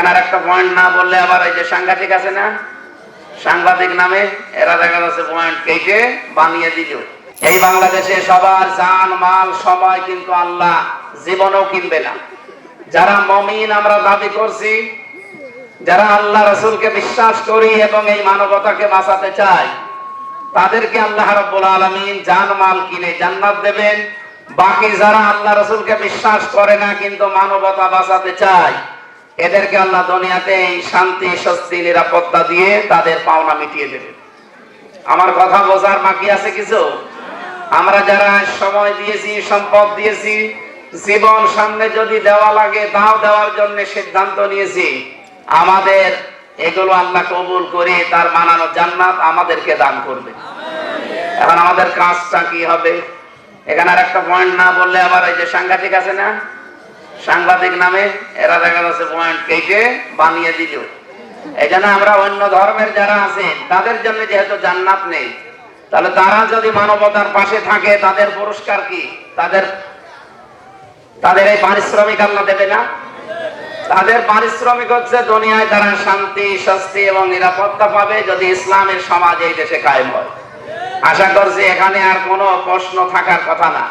এখানে আর একটা পয়েন্ট না বললে আবার এই যে সাংঘাতিক আছে না, সাংবাদিক নামে এরা দেখা যাচ্ছে পয়েন্ট কেটে বানিয়ে দিল। এই বাংলাদেশে সবার জান মাল সময় কিন্তু আল্লাহ জীবনও কিনবে না। যারা মুমিন আমরা দাবি করছি, যারা আল্লাহ রাসূলকে বিশ্বাস করি এবং এই মানবতাকে বাঁচাতে চাই, তাদেরকে আল্লাহ রাব্বুল আলামিন জান মাল কিনে জান্নাত দেবেন। বাকি যারা আল্লাহ রাসূলকে বিশ্বাস করে না কিন্তু মানবতা বাঁচাতে চায়, এদেরকে আল্লাহ দুনিয়াতে শান্তি স্বস্তি নিরাপত্তা দিয়ে তাদের পাওনা মিটিয়ে দেবেন। আমার কথা বোঝার বাকি আছে কিছু? আমরা যারা সময় দিয়েছি, সম্পদ দিয়েছি, জীবন সামনে যদি দেওয়া লাগে তাও দেওয়ার জন্য সিদ্ধান্ত নিয়েছি, আমাদের এগুলো আল্লাহ কবুল করে তার বানানো জান্নাত আমাদেরকে দান করবে। এখন আমাদের কাজটা কি হবে? এখানে আর একটা পয়েন্ট না বললে আবার এই যে সাংঘাতিক আছে না, সাংবাদিক নামে এরা দেখা যাচ্ছে পয়েন্ট কেটে বানিয়ে দিল। এই জন্য আমরা অন্য ধর্মের যারা আছে তাদের জন্য যেহেতু জান্নাত নেই, তাহলে তারা যদি মানবতার পাশে থাকে তাদের পুরস্কার কি? তাদের এই পারিশ্রমিক আল্লাহ দেবে না? তাদের পারিশ্রমিক হচ্ছে দুনিয়ায় তারা শান্তি স্বস্তি এবং নিরাপত্তা পাবে যদি ইসলামের সমাজ এই দেশে কায়েম হয়। আশা করছি এখানে আর কোনো প্রশ্ন থাকার কথা না।